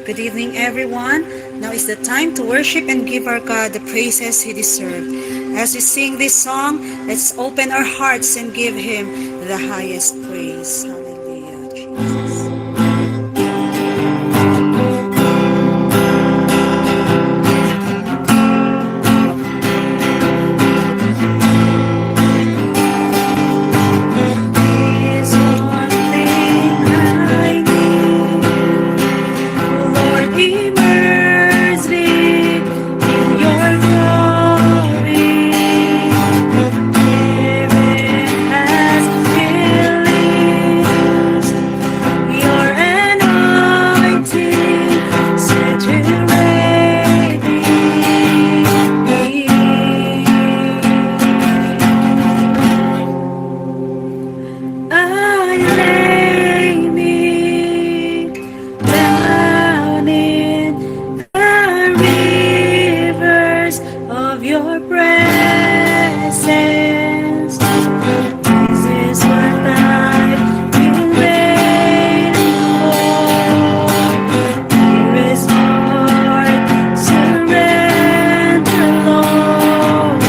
Good evening, everyone. Now is the time to worship and give our God the praises He deserves. As we sing this song, let's open our hearts and give Him the highest praise. Hallelujah, Jesus. Is one thing I need, Lord, immerse me in your glory. Heaven has released your anointing, saturate me. I lay me down in the rivers of your presence. This is what I've been waiting for. Here is my surrender, Lord.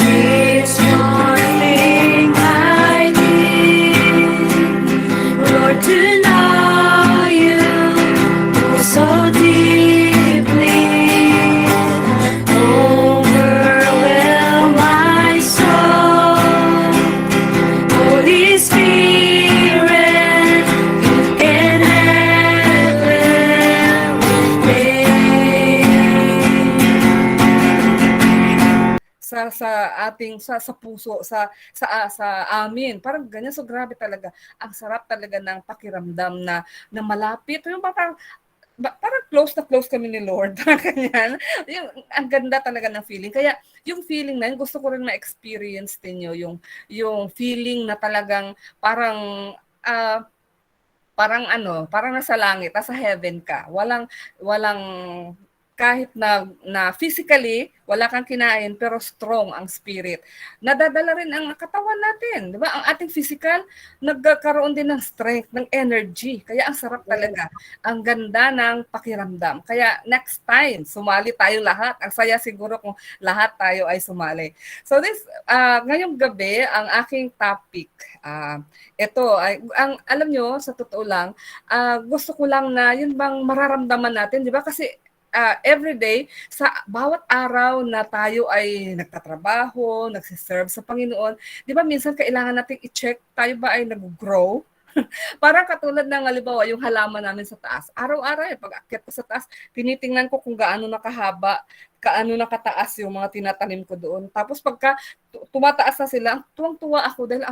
Is one thing I need, Lord, to know you so deeply. Overwhelm my soul, Holy Spirit, you can have sa ating sa puso sa amin. Parang ganyan, so grabe talaga. Ang sarap talaga ng pakiramdam na malapit. Yung parang close na close kami ni Lord. Parang ganyan. Yung, ang ganda talaga ng feeling. Kaya yung feeling na yun, gusto ko rin ma-experience din yung feeling na talagang ah, parang nasa langit, nasa heaven ka. Walang kahit na physically wala kang kinain pero strong ang spirit. Nadadala rin ang katawan natin, 'di ba? Ang ating physical nagkakaroon din ng strength, ng energy. Kaya ang sarap talaga. Ang ganda ng pakiramdam. Kaya next time, sumali tayo lahat. Ang saya siguro kung lahat tayo ay sumali. So ngayong gabi ang aking topic ito ay ang alam nyo sa totoo lang, gusto ko lang na yun bang mararamdaman natin, 'di ba? Kasi every day sa bawat araw na tayo ay nagtatrabaho, nagse-serve sa Panginoon, 'di ba minsan kailangan nating i-check tayo ba ay nag-grow? Parang katulad ng halimbawa yung halaman namin sa taas. Araw-araw pag akyat ko sa taas, tinitingnan ko kung gaano nakahaba, gaano nakataas yung mga tinatanim ko doon. Tapos pagka tumataas na sila, tuwang-tuwa ako dahil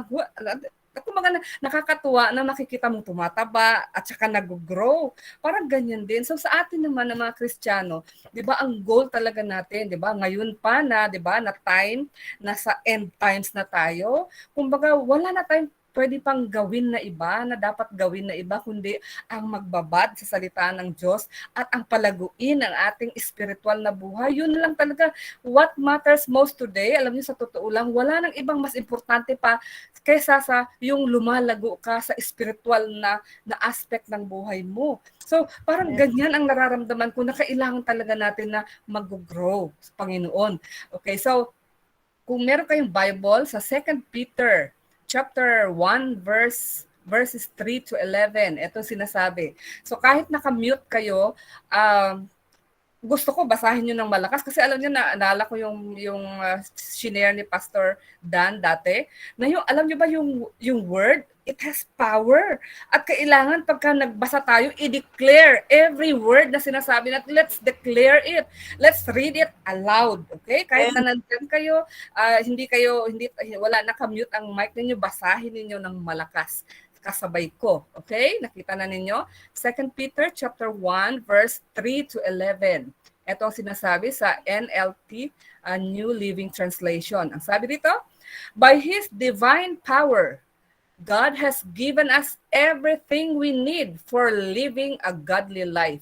kumbaga nakakatuwa na makikita mong tumataba at saka nag-grow. Parang ganyan din. So sa atin naman ng mga Kristiyano, 'di ba, ang goal talaga natin, 'di ba? Ngayon pa na, 'di ba, na time, nasa end times na tayo. Kumbaga wala na tayong pwede pang gawin na iba, na dapat gawin na iba, kundi ang magbabad sa salita ng Diyos at ang palaguin ang ating spiritual na buhay. Yun lang talaga what matters most today. Alam niyo, sa totoo lang, wala nang ibang mas importante pa kaysa sa yung lumalago ka sa spiritual na aspect ng buhay mo. So, parang ganyan ang nararamdaman ko na kailangan talaga natin na mag-grow sa Panginoon. Okay, so kung meron kayong Bible sa 2 Peter chapter 1 verses 3 to 11, ito sinasabi. So kahit naka-mute kayo, gusto ko basahin niyo ng malakas kasi alam niyo, naalala ko yung shinare ni Pastor Dan dati, na yung alam niyo ba yung word, it has power. At kailangan pagka nagbasa tayo, i-declare every word na sinasabi natin. Let's declare it. Let's read it aloud. Okay? Kahit na nandyan kayo, wala naka-mute ang mic ninyo, basahin ninyo ng malakas kasabay ko. Okay? Nakita na ninyo? 2 Peter chapter 1 verse 3 to 11. Ito ang sinasabi sa NLT, New Living Translation. Ang sabi dito, by His divine power, God has given us everything we need for living a godly life.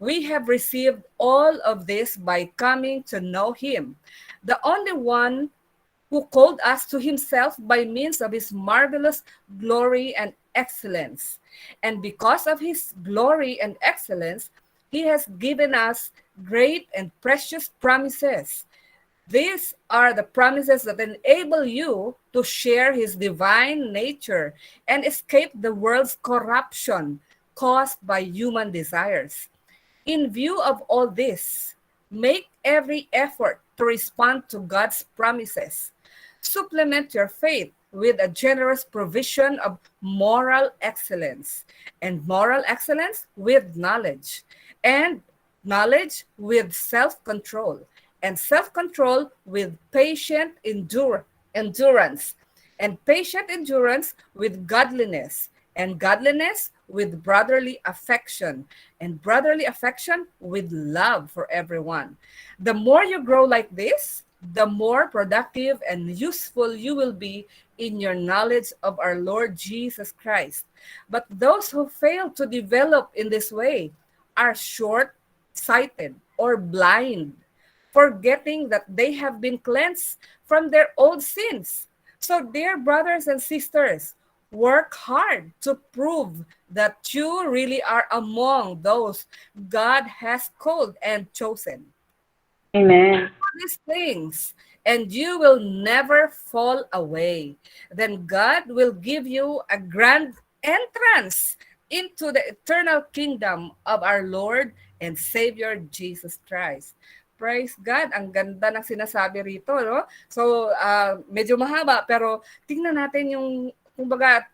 We have received all of this by coming to know him, the only one who called us to himself by means of his marvelous glory and excellence. And because of his glory and excellence, he has given us great and precious promises. These are the promises that enable you to share his divine nature and escape the world's corruption caused by human desires. In view of all this, make every effort to respond to God's promises. Supplement your faith with a generous provision of moral excellence, and moral excellence with knowledge, and knowledge with self-control, and self-control with endurance, and patient endurance with godliness, and godliness with brotherly affection, and brotherly affection with love for everyone. The more you grow like this, the more productive and useful you will be in your knowledge of our Lord Jesus Christ. But those who fail to develop in this way are short sighted or blind, forgetting that they have been cleansed from their old sins. So, dear brothers and sisters, work hard to prove that you really are among those God has called and chosen. Amen. These things, and you will never fall away. Then God will give you a grand entrance into the eternal kingdom of our Lord and Savior Jesus Christ. Praise God. Ang ganda ng sinasabi rito, no? So, medyo mahaba, pero tingnan natin yung, kumbaga,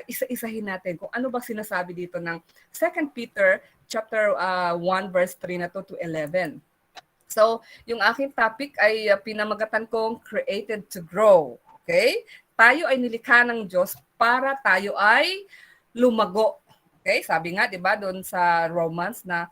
isa-isahin natin kung ano ba sinasabi dito ng 2 Peter chapter 1 verse 3 na to 11. So, yung aking topic ay pinamagatan kong created to grow. Okay? Tayo ay nilikha ng Diyos para tayo ay lumago. Okay? Sabi nga, 'di ba, doon sa Romans na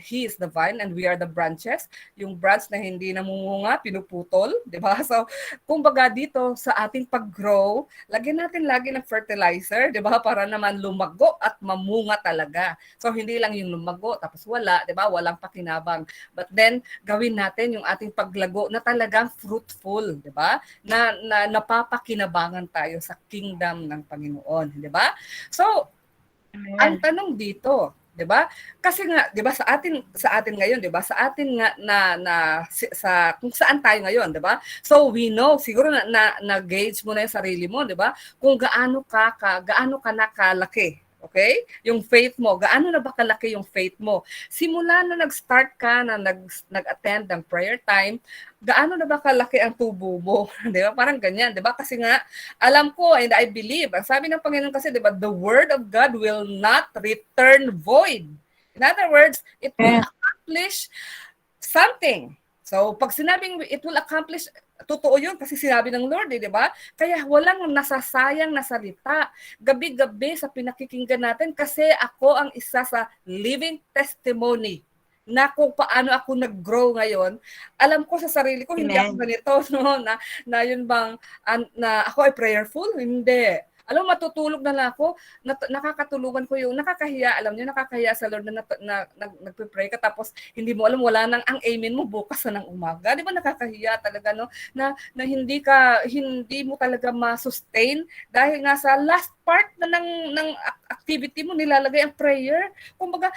he is the vine and we are the branches. Yung branch na hindi namumunga, pinuputol, 'di ba? So, kumbaga dito sa ating pag-grow, lagyan natin lagi ng fertilizer, 'di ba? Para naman lumago at mamunga talaga. So, hindi lang yung lumago tapos wala, 'di ba? Walang pakinabang. But then gawin natin yung ating paglago na talagang fruitful, 'di ba? Na napapakinabangan tayo sa kingdom ng Panginoon, 'di ba? So, ang tanong dito, 'di ba? Kasi nga, 'di ba, sa atin ngayon, 'di ba? Sa atin nga sa kung saan tayo ngayon, 'di ba? So we know, siguro na gauge mo na 'yung sarili mo, 'di ba? Kung gaano ka na kalaki. Okay? Yung faith mo, gaano na ba kalaki yung faith mo? Simula na nag-start ka na nag-attend ng prayer time, gaano na ba kalaki ang tubo mo? 'Di ba? Parang ganyan, 'di ba? Kasi nga alam ko and I believe, ang sabi ng Panginoon kasi, 'di ba, the word of God will not return void. In other words, it will accomplish something. So, pag sinabing it will accomplish, totoo yun kasi sinabi ng Lord, di ba? Kaya walang nasasayang na salita. Gabi-gabi sa pinakikinggan natin kasi ako ang isa sa living testimony na kung paano ako nag-grow ngayon. Alam ko sa sarili ko, hindi ako ganito, no? Na yun bang, na ako ay prayerful? Hindi. Alam, matutulog na lang ako, nakakatulungan ko yung nakakahiya, alam niyo, nakakahiya sa Lord na nagpe-pray ka tapos hindi mo alam, wala nang ang amen mo bukas na ng umaga. Di ba nakakahiya talaga, no? Na hindi mo talaga ma-sustain dahil nga sa last part na ng activity mo nilalagay ang prayer. Kumbaga,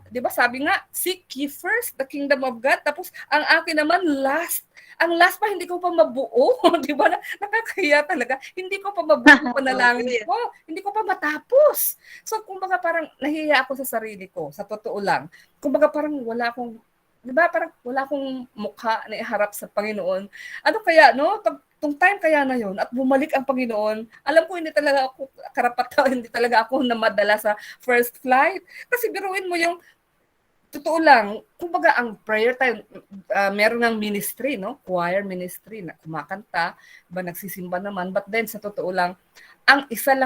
di ba sabi nga, seek ye first the kingdom of God, tapos ang akin naman last. Ang last pa, hindi ko pa mabuo. Di ba? Nakakahiya talaga. Hindi ko pa mabuo panalangin ko. Hindi ko pa matapos. So, kumbaga parang nahihiya ako sa sarili ko. Sa totoo lang. Kumbaga parang wala akong, di ba? Parang wala akong mukha na iharap sa Panginoon. Ano kaya, no? Tung time kaya na yun at bumalik ang Panginoon, alam ko hindi talaga ako hindi talaga ako namadala sa first flight. Kasi biruin mo yung totoo lang, kumbaga ang prayer time, meron ng ministry, no? Choir ministry na kumakanta, ba nagsisimba naman, but then sa totoo lang, ang isa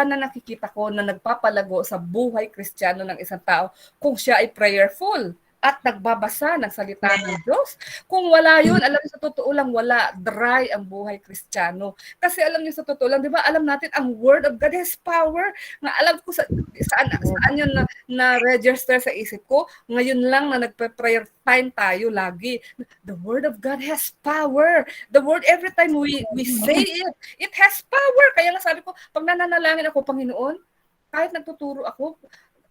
na nakikita ko na nagpapalago sa buhay Kristiyano ng isang tao kung siya ay prayerful at nagbabasa ng salita ng Diyos. Kung wala yun, alam niyo sa totoo lang, wala. Dry ang buhay Kristiyano. Kasi alam niyo sa totoo lang, di ba, alam natin, ang Word of God has power. Nga alam ko saan yun na-register sa isip ko. Ngayon lang na nagpe-prayer time tayo lagi. The Word of God has power. The Word, every time we say it has power. Kaya nga sabi ko, pag nananalangin ako, Panginoon, kahit nagtuturo ako,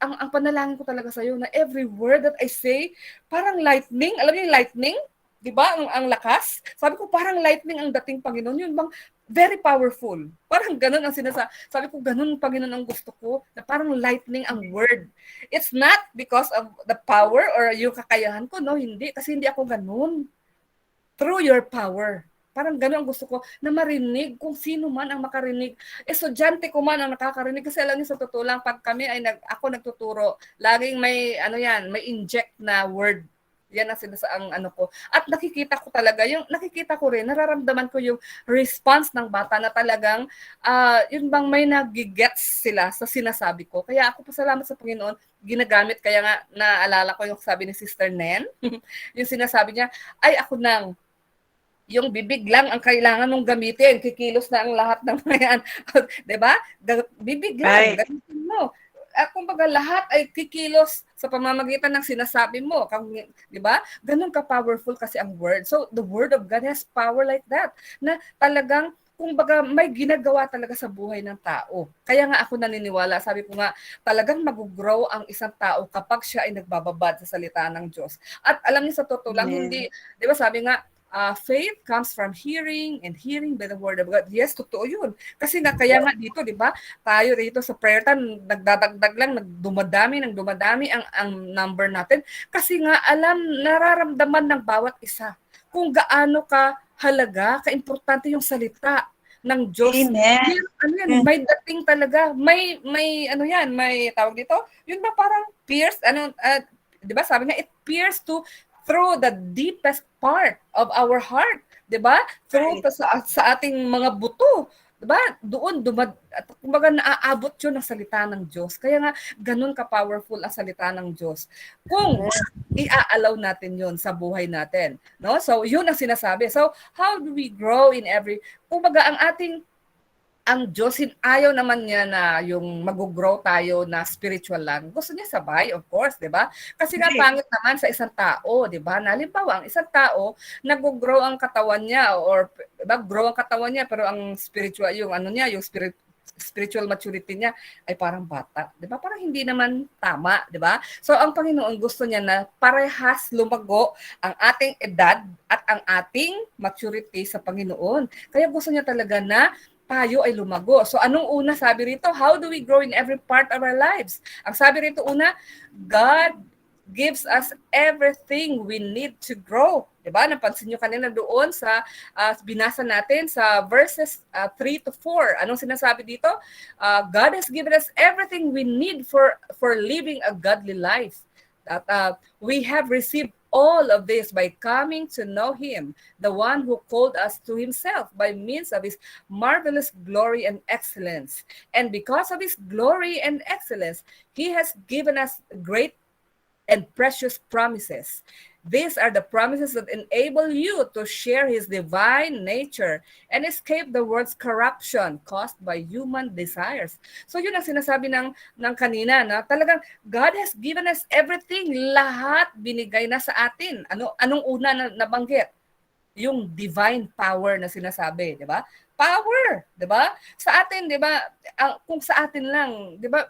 ang panalangin ko talaga sa iyo na every word that I say, parang lightning. Alam niyo yung lightning? 'Di ba? Ang lakas. Sabi ko parang lightning ang dating Panginoon. Yun bang very powerful. Parang ganun ang sabi ko ganun Panginoon ang gusto ko, na parang lightning ang word. It's not because of the power or yung kakayahan ko, no, hindi kasi hindi ako ganun. Through your power. Parang gano'n ang gusto ko na marinig kung sino man ang makarinig. Estudyante ko man ang nakakarinig kasi alam niyo sa totoo lang pag kami ay ako nagtuturo, laging may may inject na word. Yan ang ano ko. At nakikita ko talaga, nakikita ko rin, nararamdaman ko yung response ng bata na talagang yun bang may nagigets sila sa sinasabi ko. Kaya ako pasalamat sa Panginoon, ginagamit, kaya nga naalala ko yung sabi ni Sister Nen, yung sinasabi niya, ay ako nang yung bibig lang ang kailangan mong gamitin. Kikilos na ang lahat ng yan. Diba? Bibig lang. Gamitin mo. Kumbaga lahat ay kikilos sa pamamagitan ng sinasabi mo. Diba? Ganun ka-powerful kasi ang word. So, the word of God has power like that. Na talagang, kumbaga may ginagawa talaga sa buhay ng tao. Kaya nga ako naniniwala, sabi ko nga, talagang mag-grow ang isang tao kapag siya ay nagbababad sa salita ng Diyos. At alam niyo sa totoo lang, hindi, di ba sabi nga, faith comes from hearing and hearing by the word of God. Yes, totoo yun. Kasi kaya nga dito, di ba, tayo rito sa prayer time, nagdadagdag lang, dumadami ang number natin. Kasi nga nararamdaman ng bawat isa kung gaano ka halaga, kaimportante yung salita ng Diyos. Amen. May dating talaga, may may tawag dito, yun ba parang pierce, di ba sabi nga, it pierce through the deepest part of our heart, 'di ba? Through sa ating mga buto, 'di ba? Doon kumbaga naaabot 'yun ng salita ng Diyos. Kaya nga ganun ka-powerful ang salita ng Diyos. Kung i-allow natin 'yun sa buhay natin, no? So 'yun ang sinasabi. So how do we grow in kumbaga ang Diyos, ayaw naman niya na yung mag-grow tayo na spiritual lang. Gusto niya sabay, of course, di ba? Kasi nga pangit naman sa isang tao, di ba? Halimbawa, ang isang tao, nag-grow ang katawan niya or diba, grow ang katawan niya pero ang spiritual, yung spiritual maturity niya ay parang bata. Di ba? Parang hindi naman tama, di ba? So, ang Panginoon gusto niya na parehas lumago ang ating edad at ang ating maturity sa Panginoon. Kaya gusto niya talaga na tayo ay lumago. So anong una sabi rito? How do we grow in every part of our lives? Ang sabi rito una, God gives us everything we need to grow. Diba? Napansin nyo kanina doon sa binasa natin sa verses 3 to 4. Anong sinasabi dito? God has given us everything we need for living a godly life. That we have received all of this by coming to know Him, the one who called us to Himself by means of His marvelous glory and excellence. And because of His glory and excellence, He has given us great and precious promises. These are the promises that enable you to share His divine nature and escape the world's corruption caused by human desires. So yun ang sinasabi ng kanina, na talagang God has given us everything. Lahat binigay na sa atin. Anong una na nabanggit? Yung divine power na sinasabi, di ba? Power, 'di ba? Sa atin, 'di ba? Kung sa atin lang, 'di ba?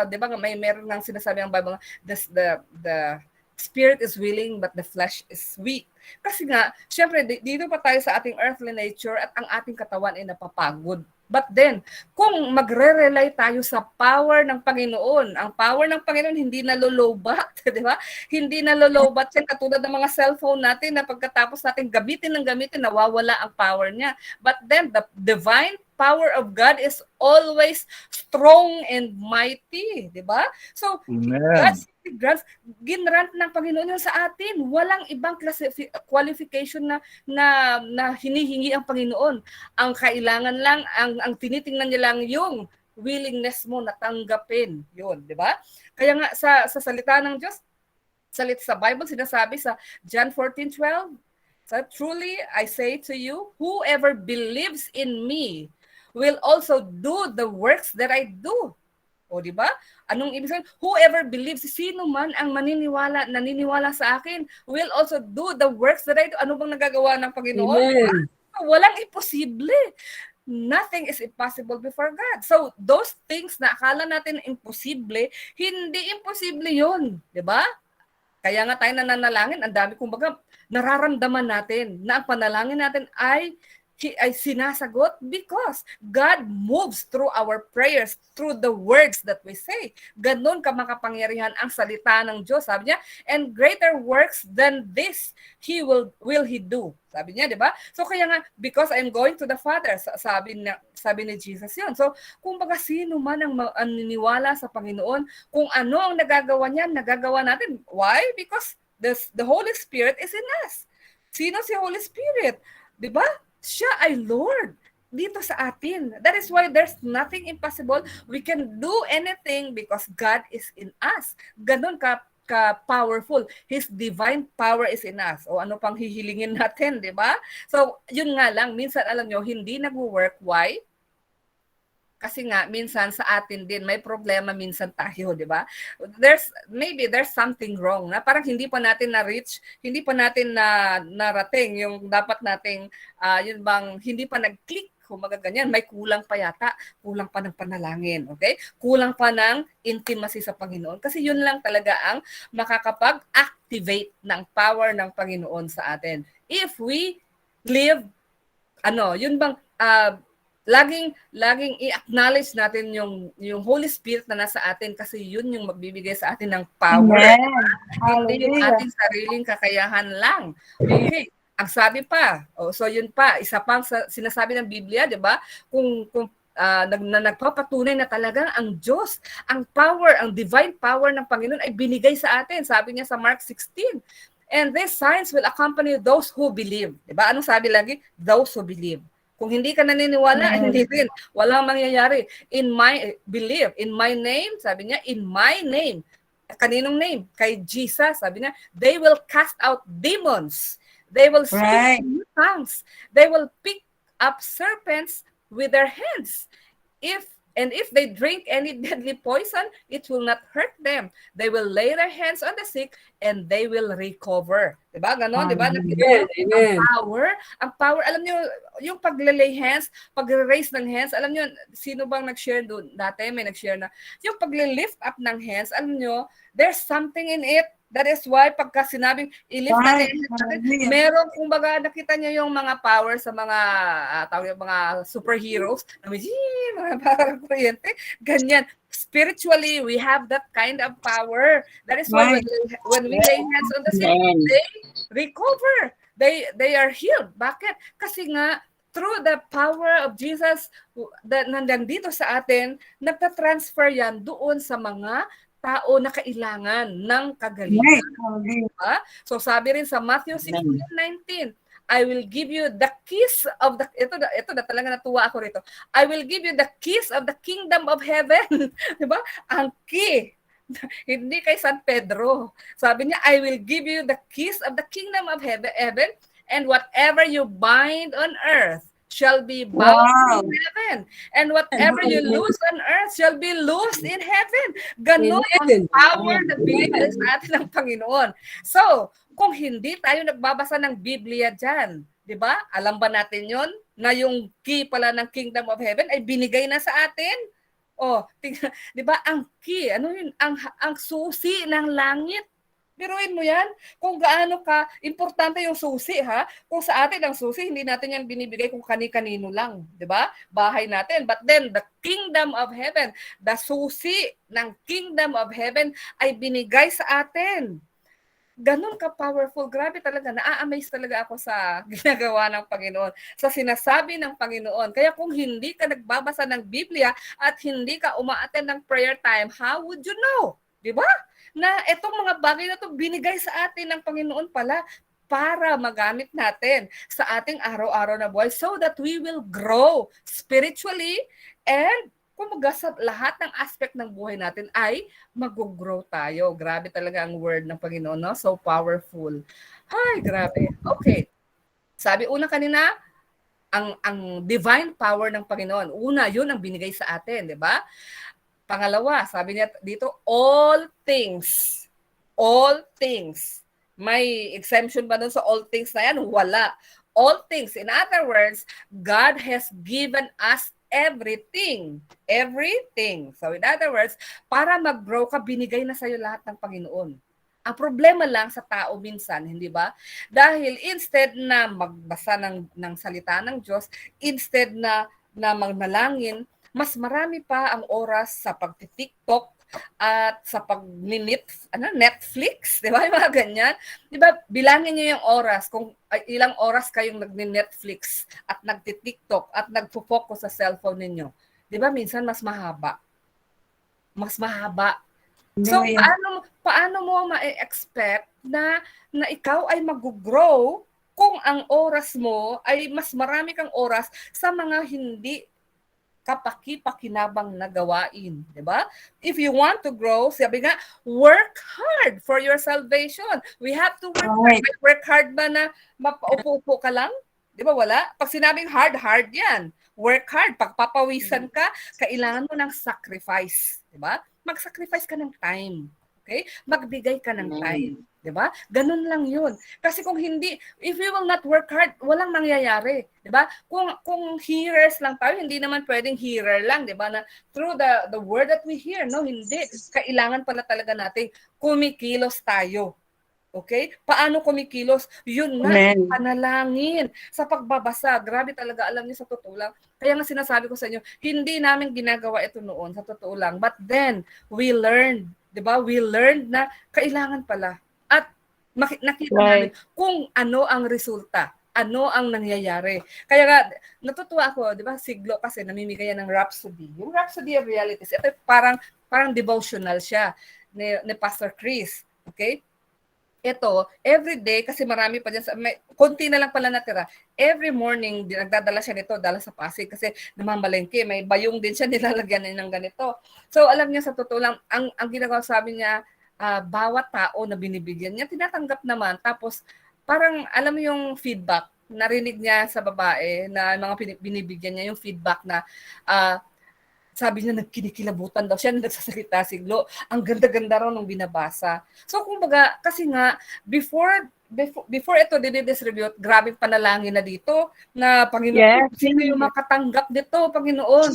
'Di ba meron nang sinasabi ang Bible, the spirit is willing but the flesh is weak. Kasi nga, syempre dito pa tayo sa ating earthly nature at ang ating katawan ay napapagod. But then, kung magre-rely tayo sa power ng Panginoon, ang power ng Panginoon hindi nalolobat, di ba? Hindi nalolobat yan katulad ng mga cellphone natin na pagkatapos natin gamitin, nawawala ang power niya. But then, the divine power of God is always strong and mighty, di ba? So, God's grants, ginrant ng Panginoon yun sa atin. Walang ibang qualification na hinihingi ang Panginoon. Ang kailangan lang, ang tinitingnan niya lang yung willingness mo na tanggapin yun, di ba? Kaya nga sa salita ng Diyos, Sa Bible, sinasabi sa John 14:12, so, truly, I say to you, whoever believes in me will also do the works that I do. O, di ba? Anong ibig sabihin? Whoever believes, sino man ang naniniwala sa akin, will also do the works that I do. Ano bang nagagawa ng Panginoon? Amen. Walang imposible. Nothing is impossible before God. So, those things na akala natin imposible, hindi imposible yun. Di ba? Kaya nga tayo nananalangin, ang dami kumbaga nararamdaman natin na ang panalangin natin ay sinasagot because God moves through our prayers, through the words that we say. Ganon ka makapangyarihan ang salita ng Diyos. Sabi niya, and greater works than this will He do. Sabi niya, di ba? So kaya nga, because I'm going to the Father, sabi ni Jesus yun. So kung baga sino man ang naniniwala sa Panginoon, kung ano ang nagagawa niya, nagagawa natin. Why? Because the Holy Spirit is in us. Sino si Holy Spirit? Di ba? Siya ay Lord dito sa atin. That is why there's nothing impossible. We can do anything because God is in us. Ganon ka-powerful. His divine power is in us. O ano pang hihilingin natin, di ba? So, yun nga lang. Minsan, alam nyo, hindi nag-work. Why? Kasi nga, minsan sa atin din, may problema minsan tayo, di ba? Maybe there's something wrong na parang hindi pa natin na-reach, hindi pa natin narating yung dapat nating, yun bang, hindi pa nag-click, kumaga ganyan, may kulang pa yata, kulang pa ng panalangin, okay? Kulang pa ng intimacy sa Panginoon. Kasi yun lang talaga ang makakapag-activate ng power ng Panginoon sa atin. If we live, yun bang, laging i-acknowledge natin yung Holy Spirit na nasa atin kasi yun yung magbibigay sa atin ng power. Hindi yung ating sariling kakayahan lang. Okay. Ang sabi pa, so yun pa, isa pang sinasabi ng Biblia, di ba? Kung nagpapatunay na talagang ang Diyos, ang power, ang divine power ng Panginoon ay binigay sa atin. Sabi niya sa Mark 16. And these signs will accompany those who believe. Di ba? Anong sabi lagi? Those who believe. Kung hindi ka naniniwala, hindi rin. Walang mangyayari. In my name, sabi niya, in my name. Kaninong name? Kay Jesus, sabi niya, they will cast out demons. They will speak in new tongues. They will pick up serpents with their hands. If they drink any deadly poison, it will not hurt them. They will lay their hands on the sick and they will recover. Diba? Ganon, diba? Ang power, alam niyo, yung pag-lay hands, pag-raise ng hands, alam niyo, sino bang nag-share doon? Dati may nag-share na, yung pag-lift up ng hands, alam niyo, there's something in it. That is why pagka sinabing i-lift natin, meron kung baga nakita niyo yung mga power sa mga mga superheroes, mga parang kuryente, ganyan. Spiritually, we have that kind of power. That is why when we lay hands on the sick, they recover. They are healed. Bakit? Kasi nga through the power of Jesus na nandito sa atin, nagta-transfer yan doon sa mga tao na kailangan ng kagalingan. Diba? So sabi rin sa Matthew 16:19, I will give you the keys of the, ito na talaga natuwa ako rito. I will give you the keys of the kingdom of heaven. Diba? Ang key. Hindi kay San Pedro. Sabi niya, I will give you the keys of the kingdom of heaven, and whatever you bind on earth shall be bound in heaven. And whatever you loose on earth shall be loosed in heaven. Ganon ang power na binigay sa atin ng Panginoon. So, kung hindi tayo nagbabasa ng Biblia dyan, di ba? Alam ba natin yon na yung key pala ng Kingdom of Heaven ay binigay na sa atin? Di ba? Ang key, ano yun? Ang susi ng langit. Biruin mo yan, kung gaano ka, importante yung susi ha, kung sa atin ang susi, hindi natin yan binibigay kung kani-kanino lang, di ba? Bahay natin, but then the kingdom of heaven, the susi ng kingdom of heaven ay binigay sa atin. Ganun ka-powerful, grabe talaga, na-amaze talaga ako sa ginagawa ng Panginoon, sa sinasabi ng Panginoon. Kaya kung hindi ka nagbabasa ng Biblia at hindi ka uma-attend ng prayer time, how would you know? Di ba? Na itong mga bagay na to binigay sa atin ng Panginoon pala para magamit natin sa ating araw-araw na buhay so that we will grow spiritually and Kumbaga sa lahat ng aspect ng buhay natin ay mag-grow tayo. Grabe talaga ang word ng Panginoon, no? So powerful. Hay, grabe. Okay. Sabi una kanina, ang divine power ng Panginoon. Una, yun ang binigay sa atin, di ba? Pangalawa, sabi niya dito, all things. All things. May exemption ba dun sa all things na yan? Wala. All things. In other words, God has given us everything. Everything. So in other words, para mag-grow ka, binigay na sa'yo lahat ng Panginoon. Ang problema lang sa tao minsan, hindi ba? Dahil instead na magbasa ng salita ng Diyos, instead na manalangin, mas marami pa ang oras sa pagti-TikTok at sa Netflix, di ba? Yung mga ganyan. Di ba, bilangin niyo yung oras, kung ilang oras kayong nag-Netflix at nagti-TikTok at nagpo-focus sa cellphone ninyo. Di ba, minsan mas mahaba. Mas mahaba. So, paano mo ma-expect na ikaw ay mag-grow kung ang oras mo ay mas marami kang oras sa mga hindi kapaki-pakinabang na gawain, di ba? If you want to grow, sabi nga, work hard for your salvation. We have to work hard. Work hard ba na mapaupo ka lang? Di ba wala? Pag sinabing hard yan. Work hard. Pag papawisan ka, kailangan mo ng sacrifice. Di ba? Mag-sacrifice ka ng time. Okay? Magbigay ka ng time. Di ba? Ganun lang yun. Kasi kung hindi, if you will not work hard, walang mangyayari. Di ba? Kung hearers lang tayo, hindi naman pwedeng hearer lang. Di ba? Na through the word that we hear, no? Hindi. Kailangan pala talaga nating kumikilos tayo. Okay? Paano kumikilos? Yun nga, panalangin, sa pagbabasa. Grabe talaga, alam niyo sa totoo lang. Kaya nga sinasabi ko sa inyo, hindi namin ginagawa ito noon, sa totoo lang. But then, we learned, di ba? We learned na kailangan pala. At nakita namin kung ano ang resulta. Ano ang nangyayari. Kaya nga, natutuwa ako, di ba? Siglo kasi namimigay yan ng Rhapsody. Yung Rhapsody of Realities, ito parang devotional siya ni Pastor Chris. Okay? Ito, every day, kasi marami pa dyan, konti na lang pala natira, every morning, nagdadala siya nito, dala sa Pasig, kasi namamalengke, may bayong din siya, nilalagyan ng ganito. So, alam niya sa totoo lang, ang ginagawa sabi niya, bawat tao na binibigyan niya, tinatanggap naman, tapos parang, alam mo yung feedback, narinig niya sa babae, na mga binibigyan niya, yung feedback na, sabi niya, nagkinikilabutan daw siya, nagsasalita siglo. Ang ganda-ganda raw nung binabasa. So, kumbaga, kasi nga, before ito dinidistribute, grabing panalangin na dito, na Panginoon, sino yung makatanggap dito, Panginoon?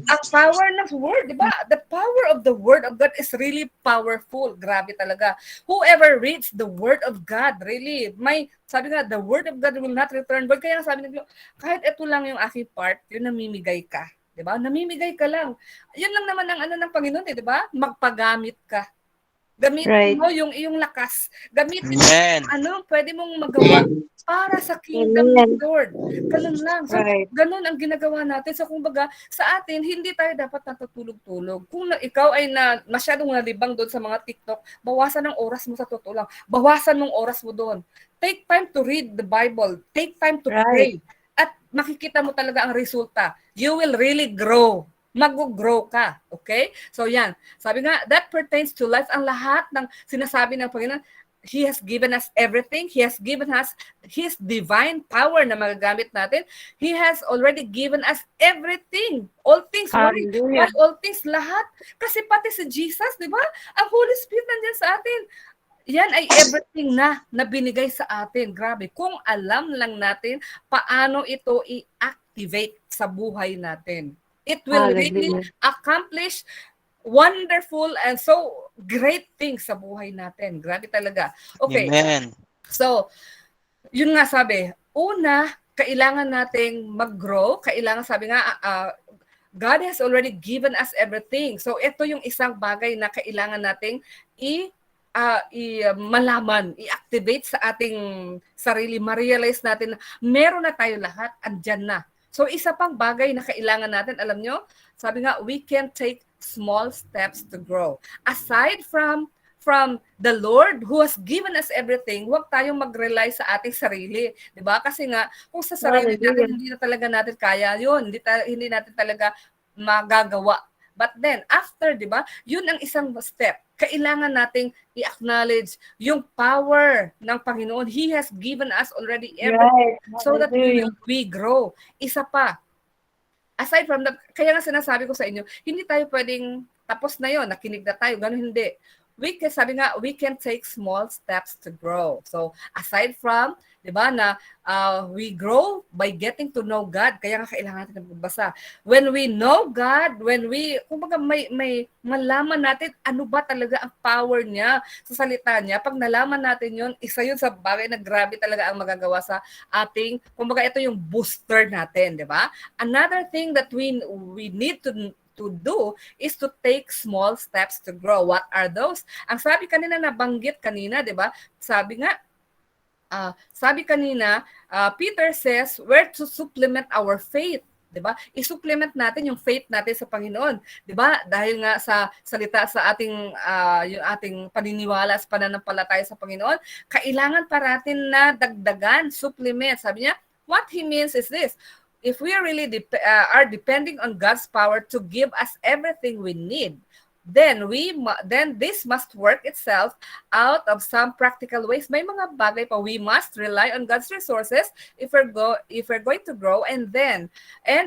Ang power ng word, di ba? The power of the word of God is really powerful. Grabe talaga. Whoever reads the word of God, really, sabi nga, the word of God will not return void. Kaya sabi niya, kahit ito lang yung aking part, yun namimigay ka. 'Di ba? Namimigay ka lang. 'Yun lang naman ang ng Panginoon, 'di ba? Magpagamit ka. Gamitin mo yung iyong lakas. Gamitin mo pwede mong magawa para sa kingdom ng Lord. Ganun lang. So, ganun ang ginagawa natin. So, kumbaga, sa atin, hindi tayo dapat natutulog-tulog. Kung ikaw ay masyadong nalibang doon sa mga TikTok, bawasan ng oras mo sa totoo lang. Bawasan ng oras mo doon. Take time to read the Bible. Take time to pray. At makikita mo talaga ang resulta. You will really grow. Mag-grow ka. Okay? So yan. Sabi nga, that pertains to life. Ang lahat ng sinasabi ng Panginoon, He has given us everything. He has given us His divine power na magagamit natin. He has already given us everything. All things. Why all things? Lahat. Kasi pati si Jesus, di ba? Ang Holy Spirit nandiyan sa atin. Yan ay everything na binigay sa atin. Grabe. Kung alam lang natin paano ito i-activate sa buhay natin. It will really accomplish wonderful and so great things sa buhay natin. Grabe talaga. Okay. Amen. So, yun nga sabi, una, kailangan nating mag-grow. Kailangan, sabi nga, God has already given us everything. So, ito yung isang bagay na kailangan nating malaman, i-activate sa ating sarili, ma-realize natin na meron na tayo lahat, andyan na. So, isa pang bagay na kailangan natin, alam nyo, sabi nga, we can take small steps to grow. Aside from the Lord who has given us everything, huwag tayong mag-rely sa ating sarili. Diba? Kasi nga, kung sa sarili natin, hindi na talaga natin kaya yun. Hindi natin talaga magagawa. But then, after, di ba, yun ang isang step. Kailangan nating i-acknowledge yung power ng Panginoon. He has given us already everything Right. so that Hallelujah. we grow. Isa pa, aside from that, kaya nga sinasabi ko sa inyo, hindi tayo pwedeng tapos na yon, nakinig na tayo, ganun hindi. Sabi nga, we can take small steps to grow. So, aside from, di ba, na we grow by getting to know God, kaya nga kailangan natin magbasa. When we know God, kumbaga may malaman natin ano ba talaga ang power niya sa salita niya, pag nalaman natin yon, isa yun sa bagay na grabe talaga ang magagawa sa ating, kumbaga ito yung booster natin, di ba? Another thing that we need to do is to take small steps to grow. What are those? Ang sabi kanina, nabanggit kanina, di ba? Sabi kanina, Peter says, where to supplement our faith. 'Di ba? I-supplement natin yung faith natin sa Panginoon, 'di ba? Dahil nga sa salita sa ating yung ating paniniwala sa pananampalataya sa Panginoon, kailangan pa natin na dagdagan, supplement. Sabi niya, what he means is this: if we really are depending on God's power to give us everything we need, then this must work itself out of some practical ways. May mga bagay pa we must rely on God's resources if we're going to grow, and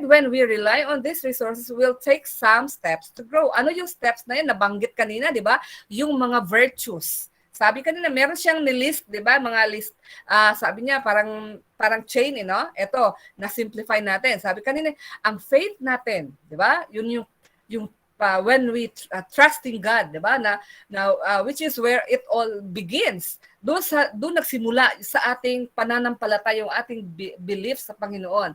when we rely on these resources, we'll take some steps to grow. Ano yung steps na yun? Nabanggit kanina, di ba? Yung mga virtues. Sabi kanina, meron siyang nilist, di ba? Mga list, sabi niya, parang chain, Ito, na-simplify natin. Sabi kanina, ang faith natin, di ba? Yun yung when we trust in God, di ba? Which is where it all begins. Doon nagsimula sa ating pananampalataya, yung ating belief sa Panginoon.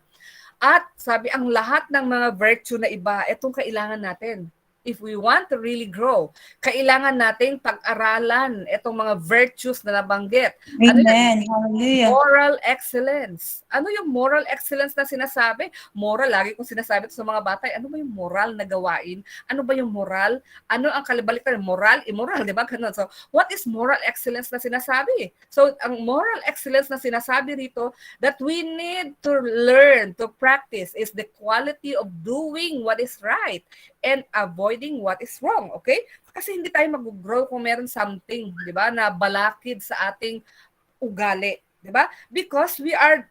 At sabi, ang lahat ng mga virtue na iba, itong kailangan natin. If we want to really grow, kailangan nating pag-aralan itong mga virtues na nabanggit. Amen. Hallelujah. Moral excellence. Ano yung moral excellence na sinasabi? Moral, lagi kong sinasabi sa mga bata, ano ba yung moral na gawain? Ano ba yung moral? Ano ang kalibalitan? Moral, immoral, di ba? Ganun. So, what is moral excellence na sinasabi? So, ang moral excellence na sinasabi rito, that we need to learn, to practice, is the quality of doing what is right and avoiding what is wrong, okay? Kasi hindi tayo mag-grow kung meron something, di ba, na balakid sa ating ugali, di ba? Because we are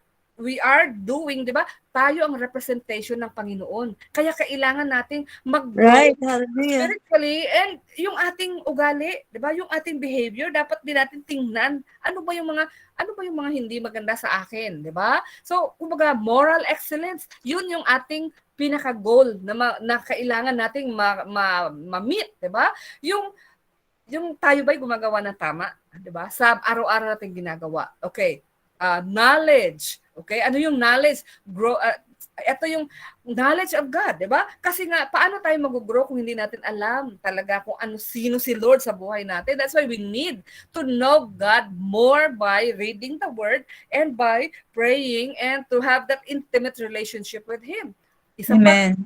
doing, di ba? Tayo ang representation ng Panginoon. Kaya kailangan nating mag-grow Right. Hallelujah. spiritually, and yung ating ugali, di ba? Yung ating behavior, dapat din natin tingnan ano ba yung mga hindi maganda sa akin, di ba? So, kumbaga, moral excellence, yun yung ating pinaka-goal na kailangan nating ma-meet, di ba? Yung tayo ba'y gumagawa ng tama, di ba? Sa araw-araw nating ginagawa. Okay. Knowledge. Okay? Ano yung knowledge? Ito yung knowledge of God, di ba? Kasi nga, paano tayo mag-grow kung hindi natin alam talaga kung sino si Lord sa buhay natin? That's why we need to know God more by reading the Word and by praying and to have that intimate relationship with Him. Isa pa, Amen.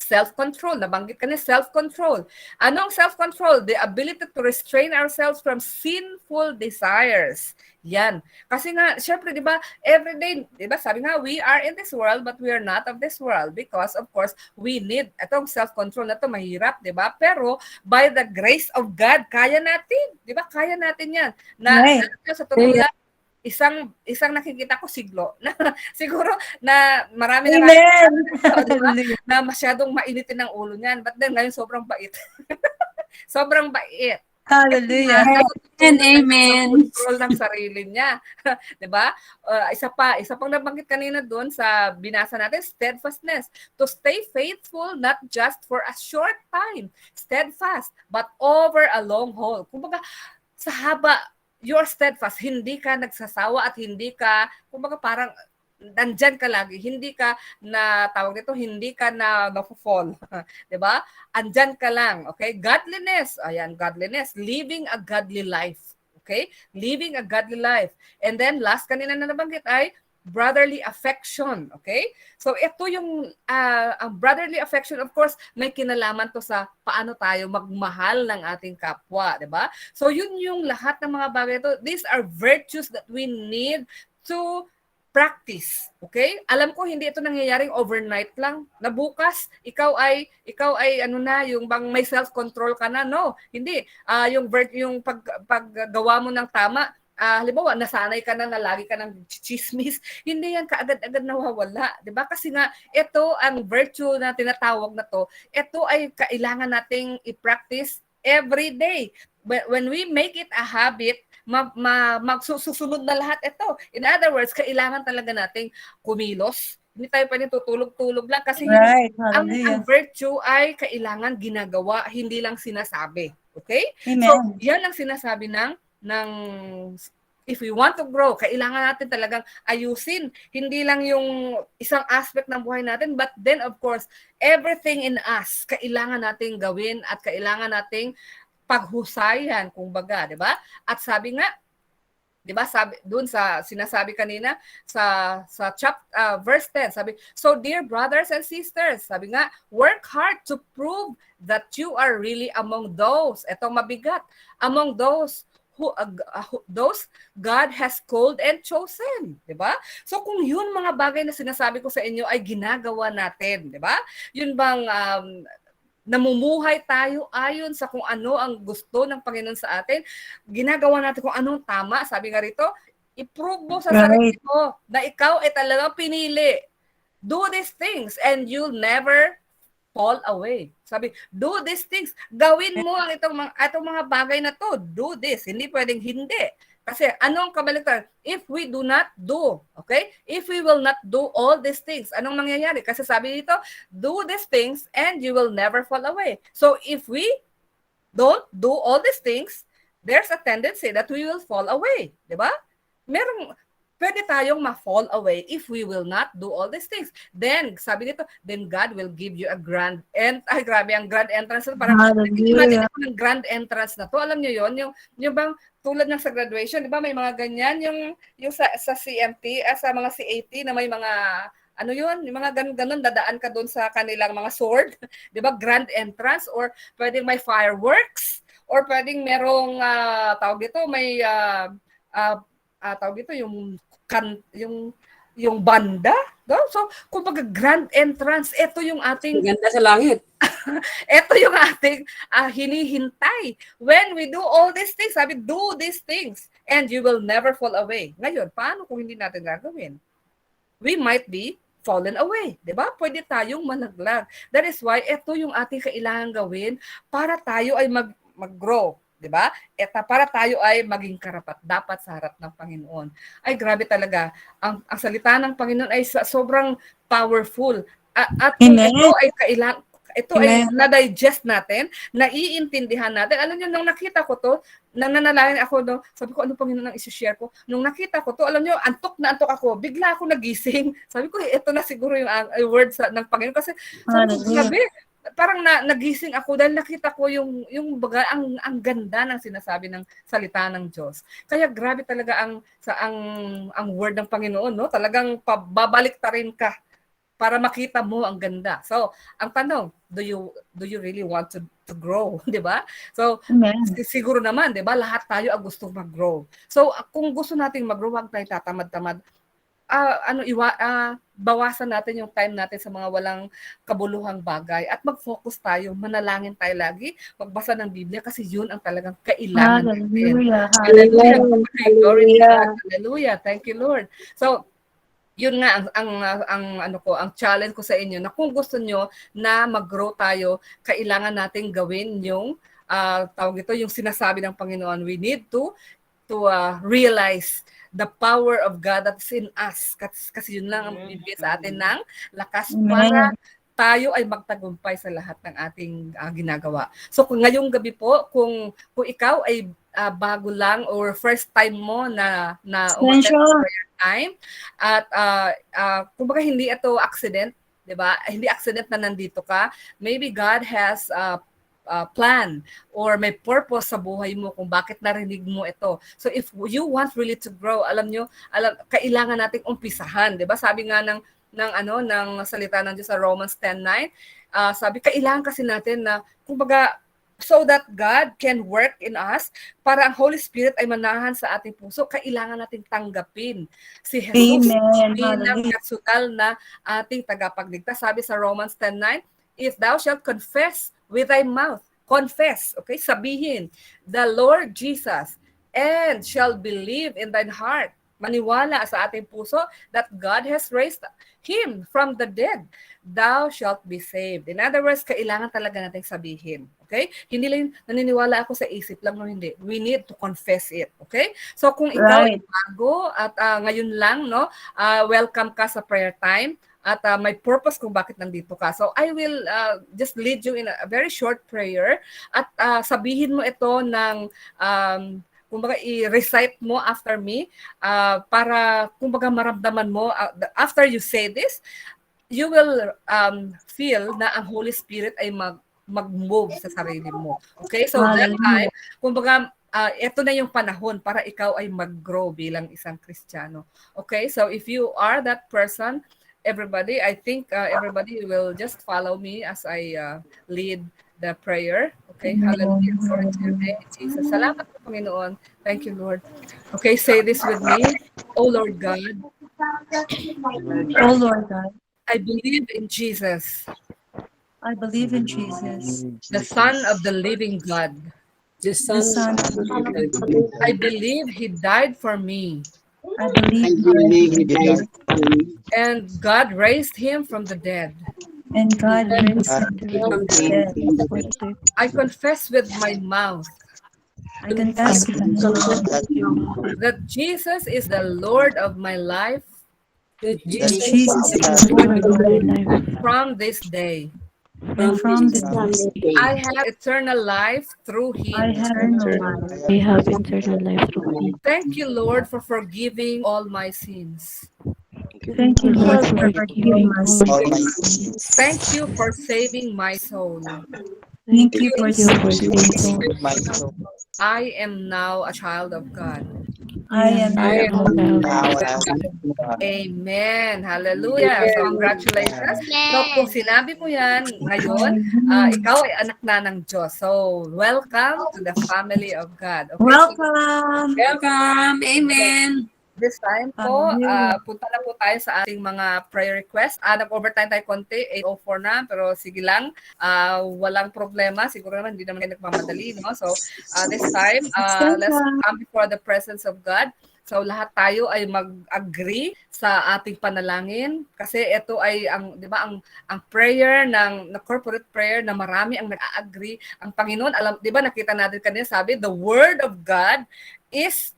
self-control. Nabanggit ka na, self-control. Anong self-control? The ability to restrain ourselves from sinful desires. Yan. Kasi nga, syempre, di ba, everyday, di ba, sabi nga, we are in this world, but we are not of this world because, of course, we need, itong self-control na to mahirap, di ba? Pero, by the grace of God, kaya natin. Di ba? Kaya natin yan. Right. Sa totoo lang, isang nakikita ko siglo na siguro na marami na Amen. diba? Na masyadong mainitin ng ulo niyan, but then ngayon sobrang bait. Sobrang bait. Hallelujah. Amen. Control ng sarili niya. 'Di ba? Isa pang nabanggit kanina doon sa binasa natin, steadfastness. To stay faithful not just for a short time, steadfast, but over a long haul. Kumbaga, sa haba, you're steadfast, hindi ka nagsasawa at hindi ka, kumbaga parang nandyan ka lagi, hindi ka hindi ka na fall, 'di ba? Andyan ka lang, okay? Godliness, godliness, living a godly life, okay? Living a godly life. And then last kanina na nabanggit ay brotherly affection, okay? So ito yung ang brotherly affection, of course, may kinalaman to sa paano tayo magmahal ng ating kapwa, 'di ba? So yun yung lahat ng mga bagay ito. These are virtues that we need to practice. Okay? Alam ko hindi ito nangyayaring overnight lang. Na bukas ikaw ay ano na, yung bang may self-control ka na. No, hindi. Yung paggawa mo ng tama, halimbawa, nasanay ka na lagi ka ng chismis, hindi yan kaagad-agad nawawala. Diba? Kasi nga, ito ang virtue na tinatawag na to, ito ay kailangan nating i-practice every day. When we make it a habit, magsusunod na lahat ito. In other words, kailangan talaga nating kumilos. Hindi tayo pwedeng tutulog-tulog lang kasi Right. ang Hallelujah. virtue ay kailangan ginagawa, hindi lang sinasabi. Okay? Amen. So, yan ang sinasabi ng if we want to grow, kailangan natin talagang ayusin. Hindi lang yung isang aspect ng buhay natin, but then of course, everything in us, kailangan nating gawin at kailangan nating paghusayan, kumbaga, 'di ba? At sabi nga, 'di ba, sabi doon sa sinasabi kanina sa verse 10, sabi, so dear brothers and sisters, sabi nga, work hard to prove that you are really among those, eto mabigat, among those those God has called and chosen, 'di ba? So kung yun mga bagay na sinasabi ko sa inyo ay ginagawa natin, 'di ba? Yun bang namumuhay tayo ayon sa kung ano ang gusto ng Panginoon sa atin, ginagawa natin kung anong tama, sabi nga rito, i-prove mo sa sarili mo na ikaw ay talagang pinili. Do these things and you'll never fall away. Sabi, do these things. Gawin mo ang itong mga bagay na to. Do this. Hindi pwedeng hindi. Kasi anong kabaligtaran? If we do not do, okay? If we will not do all these things, anong mangyayari? Kasi sabi dito, do these things and you will never fall away. So if we don't do all these things, there's a tendency that we will fall away. Diba? Pwede tayong ma-fall away if we will not do all these things. Then, sabi dito, then God will give you a grand grabe, ang grand entrance. Parang, imagine ako ng grand entrance na to. Alam nyo yon, yung bang, tulad ng sa graduation, di ba, may mga ganyan, yung sa CMT, sa mga CAT, na may mga, ano yun, yung mga ganun, dadaan ka doon sa kanilang mga sword, di ba, grand entrance, or pwedeng may fireworks, or pwedeng merong, tawag dito, may, tawag dito, yung banda. No? So, kumbaga grand entrance, ito yung ating Ganda sa langit. ito yung ating hinihintay. When we do all these things, sabi, do these things and you will never fall away. Ngayon, paano kung hindi natin gagawin? We might be fallen away. Diba? Pwede tayong malaglag. That is why ito yung ating kailangan gawin para tayo ay mag-grow. 'Di ba? Para tayo ay maging karapat-dapat sa harap ng Panginoon. Ay grabe talaga. Ang salita ng Panginoon ay sobrang powerful. At ito ay na-digest natin, naiintindihan natin. Alam niyo, nung nakita ko to, nananalangin ako, no, sabi ko, ano Panginoon ang isi-share ko? Nung nakita ko to, alam niyo, antok na antok ako. Bigla ako nagising. Sabi ko, ito na siguro yung words ng Panginoon. Kasi sabi ko, grabe, parang nagising ako dahil nakita ko yung baga ang ganda ng sinasabi ng salita ng Diyos. Kaya grabe talaga ang word ng Panginoon, no? Talagang babalik ta rin ka para makita mo ang ganda. So, ang tanong, do you really want to grow, 'di ba? So, siguro naman, 'di ba? Lahat tayo ang gusto mag-grow. So, kung gusto nating mag-grow, wag tayo tatamad-tamad. Bawasan natin yung time natin sa mga walang kabuluhang bagay at mag-focus tayo, manalangin tayo lagi, magbasa ng Biblia kasi yun ang talagang kailangan natin. Hallelujah. Hallelujah. Thank you, Lord. So, yun nga ang challenge ko sa inyo na kung gusto nyo na mag-grow tayo, kailangan nating gawin yung tawag ito, yung sinasabi ng Panginoon. We need to realize the power of God that's in us. Kasi yun lang ang bibigay sa atin ng lakas para tayo ay magtagumpay sa lahat ng ating ginagawa. So kung ngayong gabi po, kung ikaw ay bago lang or first time mo na umattend sa prayer time at kumbaga hindi ito accident, 'di ba? Hindi accident na nandito ka. Maybe God has plan or may purpose sa buhay mo kung bakit narinig mo ito. So if you want really to grow, kailangan nating umpisahan, 'di ba? Sabi nga ng salita ng Diyos sa Romans 10:9, sabi kailangan kasi natin na kumbaga so that God can work in us, para ang Holy Spirit ay manahan sa ating puso, kailangan nating tanggapin si Jesus Amen. bilang Hallelujah. personal na ating tagapagligtas. Sabi sa Romans 10:9, if thou shalt confess with thy mouth, confess, okay, sabihin, the Lord Jesus, and shall believe in thine heart, maniwala sa ating puso that God has raised Him from the dead, thou shalt be saved. In other words, kailangan talaga nating sabihin. Okay? Hindi lang naniniwala ako sa isip lang, no, hindi. We need to confess it. Okay? So kung ikaw ay Right. bago at ngayon lang, no, welcome ka sa prayer time at may purpose kung bakit nandito ka. So I will just lead you in a very short prayer at sabihin mo ito ng kumbaga i-recite mo after me para kumbaga maramdaman mo after you say this, you will feel na ang Holy Spirit ay mag-move sa sarili mo. Okay? So that time, kumbaga ito na yung panahon para ikaw ay mag-grow bilang isang Kristiyano. Okay? So if you are that person, everybody, I think everybody will just follow me as I lead the prayer. Okay? Hallelujah. Glory to your name, Jesus. Salamat po, Panginoon. Thank you, Lord. Okay, say this with me. Oh, Lord God, Oh Lord God, I believe in Jesus, I believe in Jesus, the Son of the living God. The the Son of the living God. I believe He died for me, I believe He in died God, and God raised Him from the dead. and God raised him from from the dead. I confess with my mouth I confess with my mouth that Jesus is the Lord of my life that that Jesus Jesus is the Lord of my life, from this day. and from this day I have eternal life through I Him. have eternal life. We have eternal life through Him. Thank you, Lord, for forgiving all my sins. Thank you, Lord, for For forgiving forgiving my all my sins. sins. Thank you for saving my soul. Thank you for Thank you for saving saving. my my soul. soul. I am now a child of God. I am I now am a Now child. as Amen. Hallelujah. So, congratulations. So, kung sinabi mo yan ngayon, ikaw ay anak na ng Diyos. So, welcome to the family of God. Okay? So, Welcome. welcome. Amen. this time po, Hallelujah. punta na po tayo sa ating mga prayer request. Nag-overtime tayo konti, 8:04 na, pero sige lang, walang problema. Siguro naman, hindi naman kayo nagmamadali, no? So, this time, let's come before the presence of God. So, lahat tayo ay mag-agree sa ating panalangin kasi ito ay ang, 'di ba, ang prayer ng corporate prayer na marami ang nag-agree. Ang Panginoon, alam, 'di ba, nakita natin kanina, sabi, the word of God is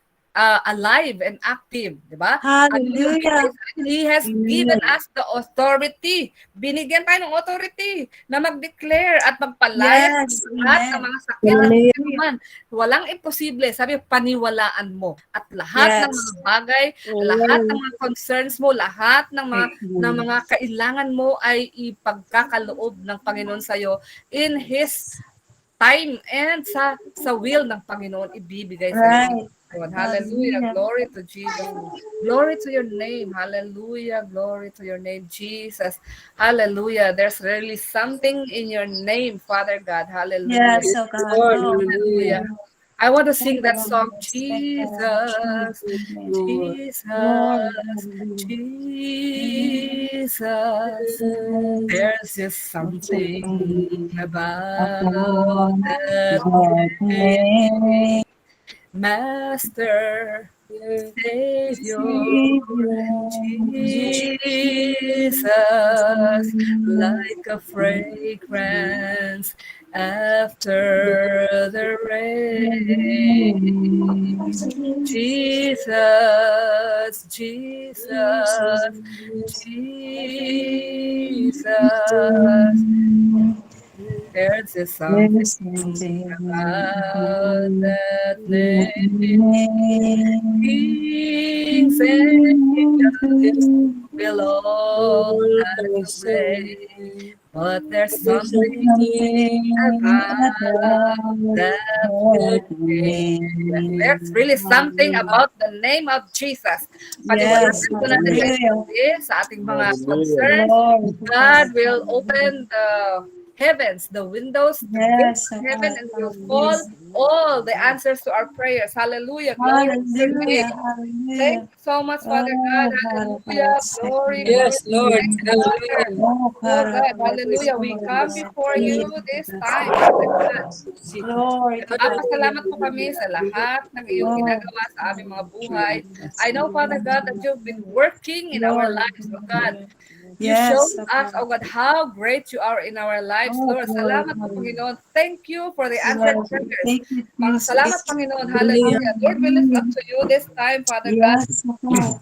alive and active, di ba? Hallelujah. He has given us the authority. Binigyan tayo ng authority na mag-declare at magpalaya Yes. sa lahat ng Amen. mga sakit at kanuman. Walang imposible. Sabi, paniwalaan mo. At lahat ng Yes. mga bagay, lahat ng mga concerns mo, lahat ng mga kailangan mo ay ipagkakaloob ng Panginoon sa iyo in His time and sa will ng Panginoon ibibigay sa iyo. Right. Hallelujah. Hallelujah. Glory to Jesus. Glory to your name. Hallelujah. Glory to your name, Jesus. Hallelujah. There's really something in your name, Father God. Hallelujah. Yes, oh God. Lord, Oh, Hallelujah. I want to sing that song, Jesus, Jesus, Jesus. There's just something about that name. Master, Savior, Jesus, like a fragrance after the rain. Jesus, Jesus, Jesus. There's just something about that name. Kings and angels will all pass away, but there's something about that name. There's really something about the name of Jesus. Yes. Paniwalaan po natin Hallelujah. sa ating mga concerns. Lord. God will open the heavens, the windows, the gates Yes, of oh heaven, God. and will fall all the answers to our prayers. Hallelujah. Glory to your Hallelujah. name. Hallelujah. Thank you so much, Father God. Oh, Hallelujah. Glory, glory Yes, to your Lord. name, Father. Hallelujah. Oh, Oh God. God, hallelujah. We come before you this time, Father God. Glory to God. Pasalamat po kami sa lahat ng iyong Oh, ginagawa sa aming mga buhay. I know, Father God, that you've been working in our Lord. lives, oh God. You Yes, showed oh us, oh God. God, how great you are in our lives, Oh, Lord. glory. Salamat po, Panginoon. Thank you for the answered Yes. prayers. Thank you, Salamat, Jesus. Panginoon. Hallelujah. Lord, we lift up to you this time, Father God. Yes, oh God.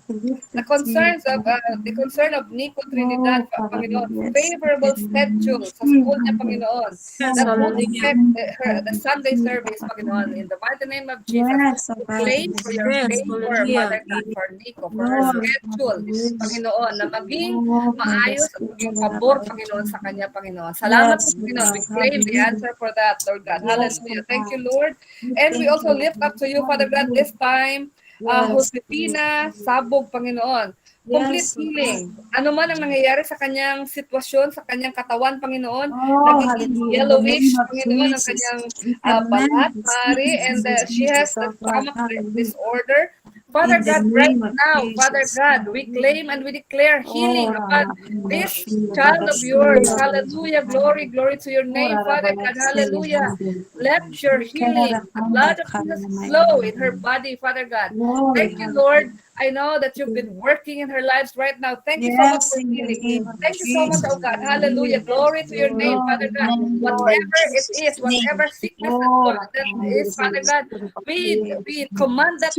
The concerns of the concern of Nico Trinidad, Oh, God. Panginoon, Yes. favorable schedule sa school niya, Panginoon, Yes, that won't hallelujah. affect the Sunday service, Panginoon. In the mighty name of Jesus, Yes, oh we God. claim for your Yes, favor, hallelujah. Father God, for Nico, for her Lord, schedule, Panginoon, na maging oh, God, maayos at maging pabor, Panginoon, sa kanya, Panginoon. Salamat po, yes, oh Panginoon. We God. claim the Hallelujah. answer for that, Lord God. Yes, oh Hallelujah. Thank you, God. Lord. And we Thank also you. lift up to you, Father God, Hallelujah. this time, Yes, Josefina Sabog, Panginoon. Complete yes, oh God. healing. Ano man ang nangyayari sa kanyang sitwasyon, sa kanyang katawan, Panginoon, Oh, nagiging hallelujah. In the name yellowish, of Panginoon, ang Jesus. kanyang We command balat, the Mari, and sickness in she has Jesus, the oh God. stomach Hallelujah. disorder. Father In the God, right name of now, Father Jesus. God, we Hallelujah. claim and we declare Oh, healing upon this Rabashia, child of yours. Rabashia, Hallelujah. Glory, glory to your Oh, name, Father God. Hallelujah. Rabashia, Let your healing, the blood of Jesus flow in her body, Father God. Glory, Thank you, Lord. hallelujah. I know that you've been working in her lives right now. Thank you so much Yes, for in the healing. name of Thank you so much, Jesus. oh God. Hallelujah. Hallelujah. Glory to your name, Lord, Father God. Lord, in Whatever it Jesus' is, name. whatever sickness Oh, that is, Father God, we command that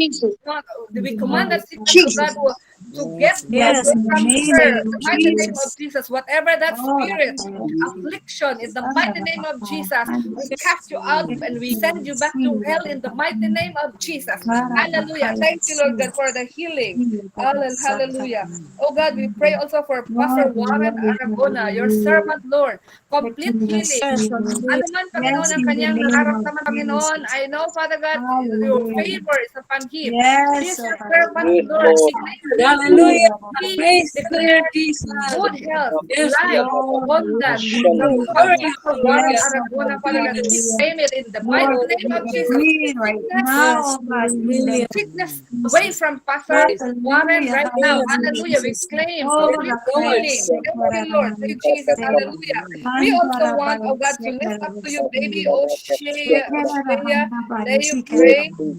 we command that sickness, oh God, to get yes, away in the from name her. In of the mighty name of Jesus. Jesus, whatever that Oh, spirit, affliction, in the mighty name of Jesus, we cast you out and we send you back to hell in the mighty name of Jesus. Hallelujah. Thank you, Lord God, for the healing. Hallelujah. Oh God, we pray also for Pastor Warren Aragona, your servant, Lord. Complete healing. Yes, hallelujah. Ano man, Panginoon, Yes, ang in the kanyang name of nararamdaman, Panginoon, Jesus. I know, Father God, your Hallelujah. favor is upon him. He Yes, is oh your God. servant, Lord. Yes, We claim healing. Hallelujah. We Praise the Lord declare Jesus. good health, Yes, life, Lord, abundance from glory. Pastor Warren Hallelujah. yes, oh Aragona, God. Father God. We Hallelujah. claim it in the mighty Lord, name we of Jesus. agree right Sickness, Yes, now, oh God, in the hallelujah. sickness away Jesus. from Pastor Warren Hallelujah, right now. Yes, hallelujah. Hallelujah. We Jesus. claim Oh, complete Rakaya healing. Thank you, Lord. Thank you, Jesus. Sekarabaya. Hallelujah. We also want, oh Mandarabaya God, to lift up to you, baby Sekarabaya. Oshea. Sekarabaya Let you pray. Sekarabaya.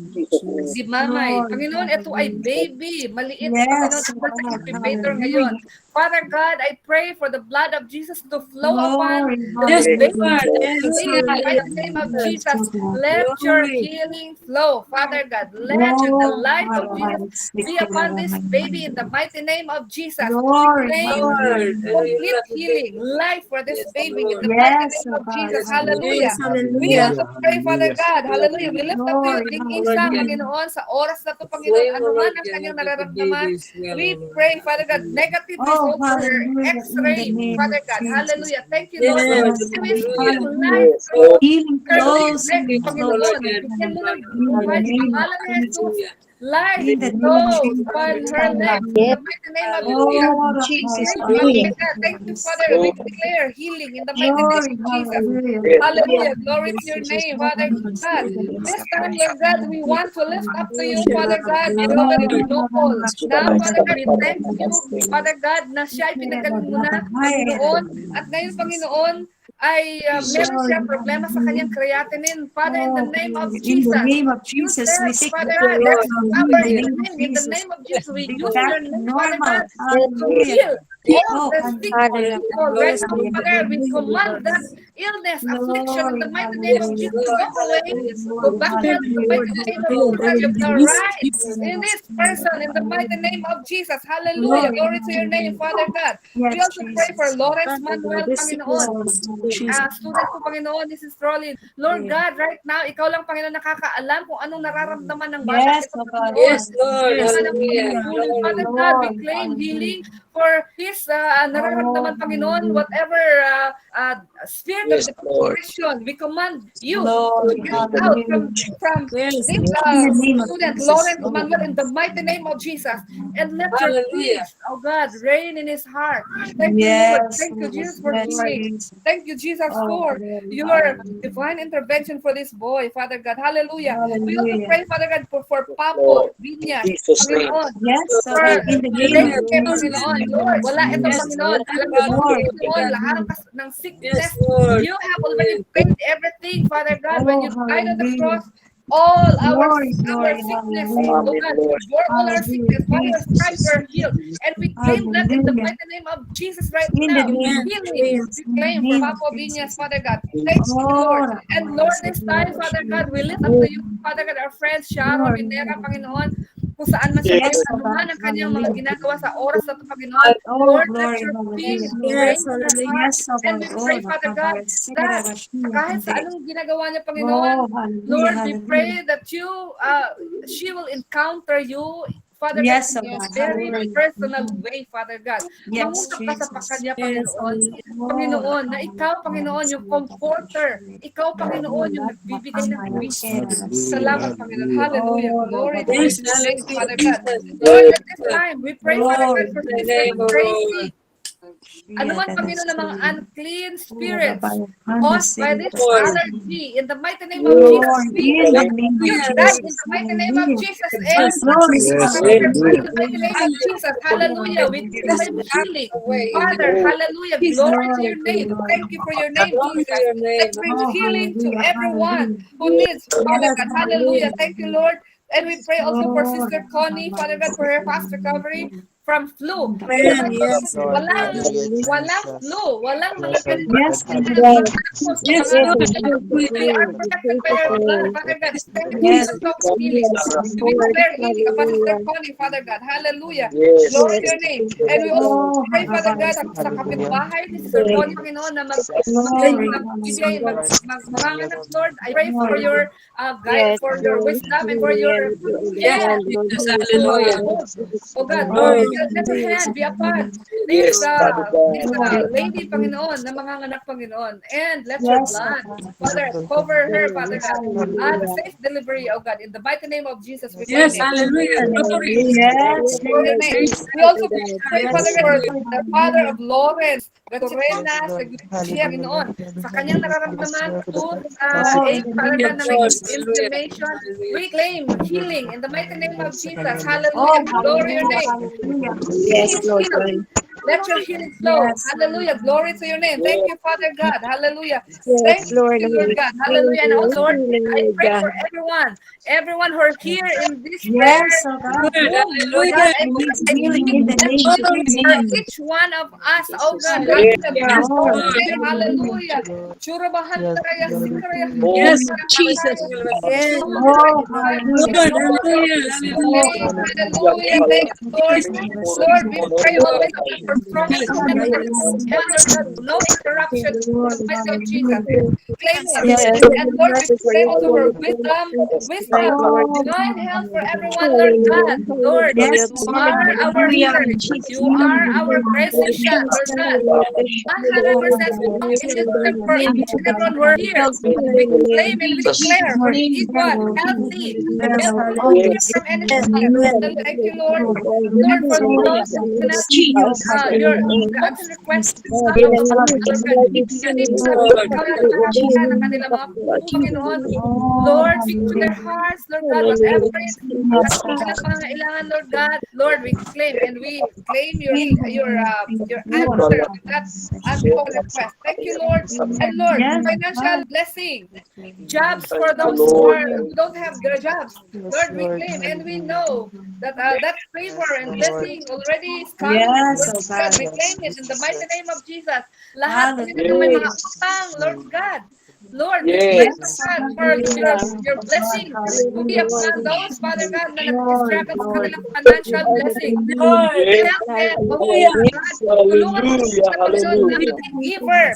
Si Mamay. Lord, Panginoon, ito ay hallelujah. baby. Maliit, Panginoon, Yes, ang oh nasa God, incubator ngayon. hallelujah. Father God, I pray for the blood of Jesus to flow upon Glory, this Yes, hallelujah. baby Lord. Yes, today in the hallelujah. mighty name of Yes, Jesus. oh God. Let your Glory. healing flow, Father God. Let the Oh, light of Jesus Hallelujah. be upon this baby in the mighty name of Jesus. We Glory, claim Lord. hallelujah. You complete love the healing, baby. life for this Yes, baby in Lord. the mighty Yes, name oh of God, Jesus. Yes, Hallelujah. Jesus. hallelujah. We Hallelujah. also pray, Father God, hallelujah. We lift up to you, Glory, Ding Oh, Lord Insang, God. hallelujah. Panginoon, sa oras na to, The Panginoon, flame, oh ano man Lord ang God, kanyang that the baby nararamdaman, is well, oh we Lord. pray, Father God, Hallelujah. negative Oh, result for her hallelujah, in the x-ray, name of Father God. Jesus. Hallelujah. Thank you, Lord. Yes, Yes, We speak hallelujah. hallelujah. life through Healing her flows, neck, healing Thank you, oh flows Lord Panginoon. right God, Bigyan for now. the mo ng blood of In the buhay Jesus. sa name of pangalan ni Jesus. Jesus. Hallelujah. Life In the name of flows upon Jesus. her legs in Hallelujah. the mighty name of Jesus. Hallelujah. Oh, We claim, Hallelujah. Father God. Thank you, Father. We declare healing in the mighty name Glory, of Jesus. hallelujah. Hallelujah. Glory to your name, Father God. This time, Lord God, we want to lift up to you, Father God, Brother Lord. Nopol. Now, Father God, we thank you, Yes, Father God, na siya ay pinagaling mo na, Panginoon. At ngayon, Panginoon, ay meron Glory, siya problema sa kanyang hallelujah. creatinine. Father, in the Oh, name of in the Jesus, name of you Jesus, we said, take Father Dear God, back there's Lord. from you in power the in Hallelujah. the name of name. In the Jesus. name of Jesus, we Bring use back your to name, Father God, normal. to Hallelujah. heal all Oh, the sick hallelujah. people right Yes, now, Lord. Father. We Hallelujah. command that illness, affliction in Glory, the mighty name of hallelujah. Yes, Jesus to Lord. go away, Hallelujah. go Lord, back to health in the hallelujah. mighty name of Lord. Jesus. You have right in Yes, this person in the mighty name of Jesus. Hallelujah. glory, Glory to your name, hallelujah. Father God. We Yes, also pray for Jesus. Lawrence Manuel, This is Panginoon. Jesus. Student po, Panginoon, this is Rolly. Lord God, right now, ikaw lang, Panginoon, nakakaalam kung anong nararamdaman ng batang Yes, ito, oh God, Panginoon. Yes, Lord. Kailangan ng hallelujah. Hallelujah. pagpupulong, Glory. Father God, we Lord, claim hallelujah. healing for his nararamdaman, Panginoon, whatever spirit of Yes, Lord. depression, we command you Lord, to get out from Yes, this Lord. student, Lawrence Manuel, in the mighty name of Jesus. And let your Hallelujah. peace, oh God, reign in his heart. Thank you, Lord. yes, Thank you, Jesus, for yes, healing. yes. Thank you, Jesus, Oh, for glory, your hallelujah. divine intervention for this boy, Father God. Hallelujah. We also Hallelujah. pray, Father God, for Papo, Lord. In Vinyas, Jesus' name. Panginoon, Yes, so for God, in the name of David, Jesus, Panginoon. in the Lord, name wala of ito, Yes, Jesus. Panginoon. Lord. Alam mo, Lord, Panginoon, lahat hallelujah. ng Yes, sickness, Lord. you have already paid everything, Father God, when Oh, you died on the hallelujah. cross. All Glory, our glory, sickness, hallelujah. oh Amen, God, you Lord. bore all our Hallelujah, sickness. By your stripes, Jesus. we're healed. And we claim that in the Hallelujah. mighty name of Jesus right In the now. name Amen. of Healing, Amen. Jesus, we in the claim for name of Papa Vinyas, Jesus. Father God. Thank you, Oh, Lord. And Lord, this time, Father God, we lift up to you, Father God, our friends, Sharon, Lord, Minera, Panginoon, kung saan man siya Yes, yes, ngayon, oh ano God, man ang kanyang mga hallelujah. ginagawa sa oras na ito, Panginoon. Oh, Lord, let glory, your peace hallelujah. reign yes, in her hallelujah. heart. Yes, oh And God, we oh, pray, Father God, that kahit sa anong ginagawa niya, Panginoon, oh, hallelujah, Lord, we hallelujah. pray that she will encounter you, Father God, Yes, in oh a God, very hallelujah. personal way, Father God. Yes, Mangusap ka sa Jesus. pakanya, Yes, Panginoon. hallelujah. Oh, Panginoon, na ikaw, Panginoon, yung comforter. Ikaw, Panginoon, yung nagbibigay ng peace. Salamat, Panginoon. Hallelujah. oh, Glory to Yes, your name, hallelujah, Father God. Jesus. Lord, Yes, at this time, we pray, Father God, glory, for the Sister name of the Lord. Tracy. Ano man, Panginoon, ng mga unclean spirits caused by this Lord. allergy, in the mighty name of Jesus, Lord, we in the name of rebuke Hallelujah. that in Jesus, the mighty name of hallelujah. Jesus. And Jesus. Glory, we Yes, cover her hallelujah. in hallelujah. the mighty name of Jesus. Hallelujah. We claim healing. Away. Father, hallelujah. Jesus. Glory to Glory your to you, name. Lord. Thank you for your name, Glory to Jesus, your name. that brings Oh, healing to hallelujah, everyone hallelujah. who needs, Father Yes, God. Hallelujah. hallelujah. Thank you, Lord. And we pray also for Lord, Sister Connie, Father God, for her fast recovery from flu. In the Amen. mighty name Yes, of Yes, Jesus, Lord. walang, Hallelujah, walang Jesus. flu, walang mga Yes, Lord. ganito. yes, Mga hallelujah. nakakapos sa yes, mga Lord. they are protected by your blood, Father God. Yes, Thank you, Yes, Jesus, for healing. We declare healing upon Sister Connie, Father God. Hallelujah. yes, Glory to your name. And we also oh, pray, Father God, sa Hallelujah. kapitbahay ni Sister Connie, Panginoon, na glory, magbibigay, hallelujah. manganak, Lord. I pray for Glory, your guide, for your wisdom, and for your yes, hand Jesus. to Hallelujah. move. Oh God, Lord, Glory. let your hand be upon this Yes, Father God. lady, Panginoon, na manganganak, Panginoon. And let your yes, oh blood, God. Father, cover her, Father God. And Hallelujah. safe delivery, oh God. In the mighty name of Jesus, we claim Yes, it. hallelujah. Glory. Yes, For your name. Jesus. We also pray, Yes, Father God, for Lord. Hallelujah. the father Hallelujah. of Lawrence, Gatorena, Yes, sa Lord. Gutierrez, Hallelujah. Panginoon. Sa kanyang nararamdaman, tooth Oh, in ache, the Father name God, of na may Lord. Jesus. Hallelujah. inflammation, Hallelujah. we claim healing in the mighty name of Jesus. Oh, Hallelujah. Glory your hallelujah, name. hallelujah. He is healed. Let your healing flow. Yes, Lord. Hallelujah. Glory to your name. Thank Yes, you, Father God. Hallelujah. Thank you, Lord God. Hallelujah. And also, Lord, I pray for everyone who are here in this prayer Yes, oh God. Lord. room. Lord God, Hallelujah. I We pray need that healing you in the and name of healing for Jesus. each one of us. Oh God. Yes, Hallelujah. yes, Lord, Before Lord. today. hallelujah. Hallelujah. Churabahantaraya, sikaraya, In Yes, the Jesus. Yes, Oh, Lord. hallelujah. Hallelujah. Hallelujah. name. Hallelujah. Thank you, Lord. Lord, we pray always for Yes, strongest women over this one, Lord God. No interruption in the Lord, mighty of Jesus. hallelujah. Claim it. Yes, And Lord, we pray also for wisdom, oh, divine health for everyone, Lord God. Lord, yes, you Lord, are our hallelujah. healer. In Jesus' You name, are our physician, Lord God. oh, 100% immune for each and everyone who are here. We claim and we declare for each one healthy, oh, free from any sickness. Thank you, Lord. Lord, for hallelujah. those who cannot, Jesus, the unsent request Lord God, hallelujah. kanina, Lord. ikaw yung nagkakita ng kanilang mga puso, Panginoon. Oh, Lord, speak to their hallelujah. hearts, Lord God, whatever is Yes, oh kanilang God. pangailangan, Lord God. Lord, we claim and we claim your In the name of your Jesus. answer to that unspoken request. Thank you, Lord. And Lord, Yes, financial God. blessing, jobs Thank for you, those Lord. who don't have their jobs. Lord, we claim and we know that that favor and blessing already is coming. Yes, Lord oh God, God. we claim it in the mighty name of Jesus. Lahat kami ng may mga Hallelujah. utang, Lord God. Lord, we Yes. pray, God, for your blessing to be upon those, Father God, na nag-struggle sa kanilang financial blessing. Yes. Help them, oh God, tulungan mo Hallelujah. sa Panginoon na Hallelujah. maging giver.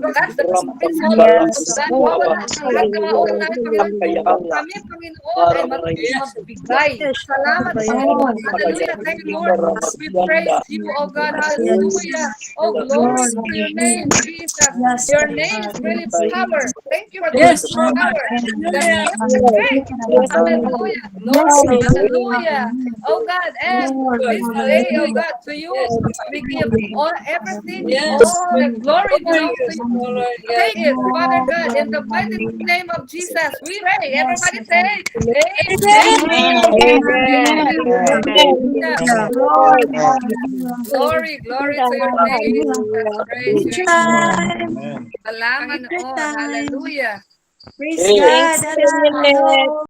So God, the principle, Yes. God, mawala sa lahat ng mga utang namin, Panginoon. Kami, Panginoon, ay marunong magbigay. Salamat po. Hallelujah. Thank you, Lord. We praise you, oh God. Hallelujah. Oh, glory to your name, Jesus. Your name is really power. Thank you for the power that gives strength. Hallelujah. Glory. Hallelujah. Oh God, and this day, oh God, to you, we give all everything, all the glory belongs to you. Take it, Father God, in the mighty name of Jesus. We pray. Everybody say, Amen. Glory, glory to your name. Jesus. Praise your name. Time. Salamat, Your oh, time. hallelujah. Praise God. Hallelujah.